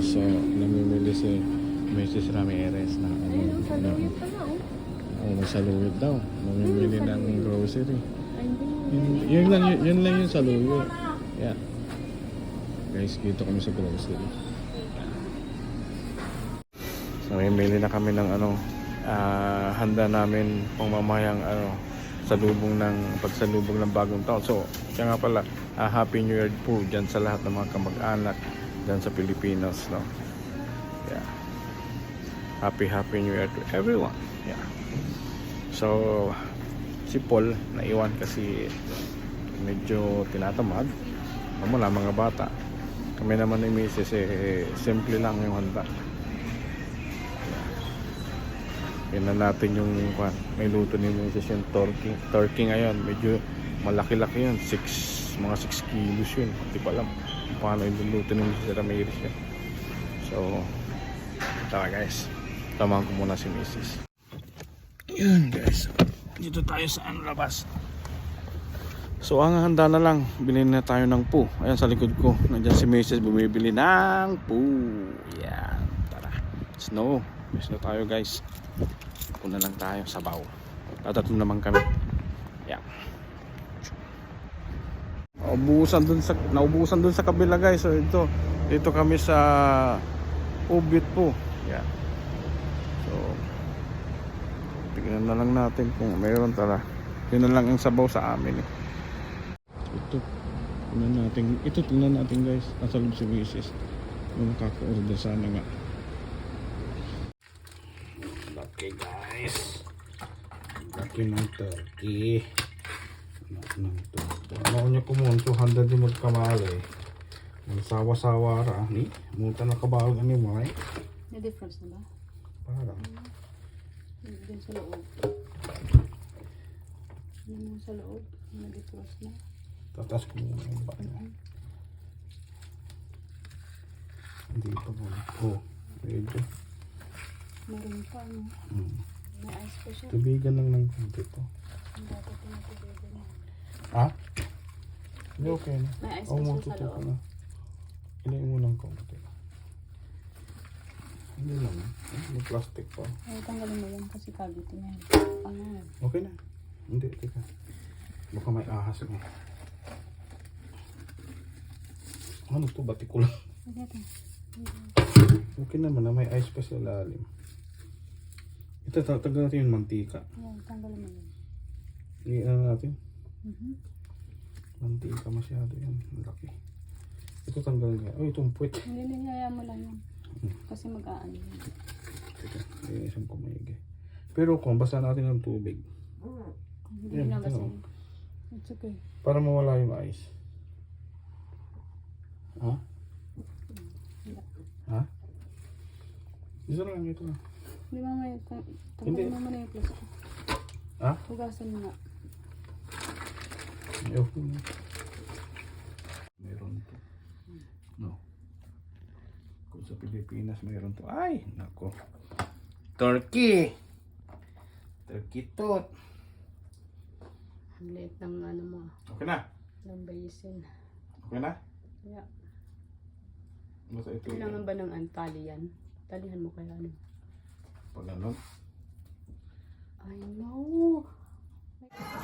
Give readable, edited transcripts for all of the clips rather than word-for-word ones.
So, namimili si Mrs. Ramirez na ano. Saluyot pa na, oh. Masaluyot daw. Namimili ng grocery. Ay, hindi. Yun lang yung saluyot. Yeah. Guys, dito kami sa grocery. So, mamimili na kami ng handa namin pangmamayang pagsalubong ng bagong taon. So, kaya nga pala, Happy New Year po dyan sa lahat ng mga kamag-anak dyan sa Pilipinas, no? Yeah. Happy New Year to everyone. Yeah. So, si Paul naiwan kasi medyo tinatamad. Mula mga bata. Kami naman ni Mrs. Simple lang yung handa. Yan na natin yung may luto ni Mrs. yung turkey ngayon. Medyo malaki-laki yun. Mga 6 kilos yun. Hindi ko alam paano yung luto ni Mrs. Ramirez yun. So, tara guys. Tamahan ko muna si Mrs. Yan guys. Dito tayo sa labas. So ang handa na lang, bilhin na tayo ng po. Ayan sa likod ko, nandiyan si Mrs. bumibili ng po. Yan, tara. Snow tayo guys. Puna lang tayo, sabaw. Tatatlo naman kami. Yan. Naubusan dun sa kabila guys. So dito kami sa Ubit po. Yan. So tignan na lang natin kung mayroon, tara. Yun na lang ang sabaw sa amin eh. Tingnan natin guys. Nasa loob si Mrs. Yung makaka-order sana nga. Okay guys. Laki ng turkey. Ano niya kumon 200 din magkamali. Sawa-sawa ra ni. Munta na kabawag ani mo ay. May difference na ba? Parang. Din sa loob. Yung sa loob. May difference na. Tatas ko muna yung baka niya. Hindi pa po. Oh, medyo. Meron pa, no? May ice pa siya. Tubigan lang ng konti po. Ang dapat na tubigan na. Ha? Hindi okay na. May ice pa siya sa loob. Na. Ilayin mo ng konti. Hindi lang. May plastic pa. Ay, tanggalin mo yan kasi kagit na yan. Ano yan? Okay na. Hindi, teka. Baka may ahas mo. Ano to? Batik ko lang. Okay naman na may ice pa sa lalim. Ito, tatanggal natin yung mantika. Yan, tanggalin mo yan. Iyan natin. Mantika masyado yan. Laki. Ito tanggalin nga. Oh, itong puwet. Hindi, niyaya mo lang yan. Kasi mag-aano yan. Teka, iisang ko maigi. Pero kung basa natin ng tubig. Hindi na kasi. It's okay. Para mawala yung ice. Ha? Ha? Isa lang ito na. Hindi mamaya, tanggalin mo muna yung plastic. Ha? Hugasan mo nga. Ayoko na. Meron to. No. Kung sa Pilipinas meron to. Ay, nako. Turkey! Turkey tot. Ang liit ng ano mo. Okay na? Ng basin. Okay na? Yeah. Basta ito. Kailangan ba ng antali yan? Talihan mo kaya ano? Pag ano? I know.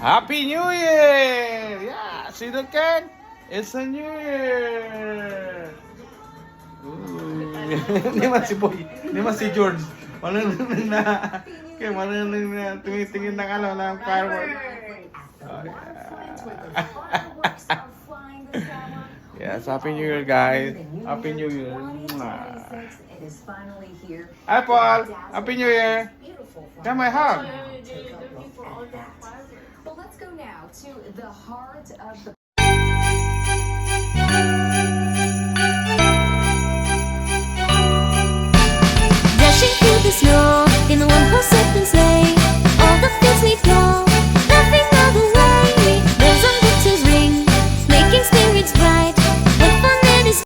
Happy New Year! Yeah! See the can? It's a New Year! Hindi man si Boy. Hindi man si George. Manunod na. Kaya manunod na. Tumitingin ng ng firework. Oh, yeah. Yes, Happy New Year guys. Happy New Year. Hi Paul. Happy New Year. Come my hug. But let's go now to the heart of the Dashing through the snow in a one-horse open sleigh. All the fields meet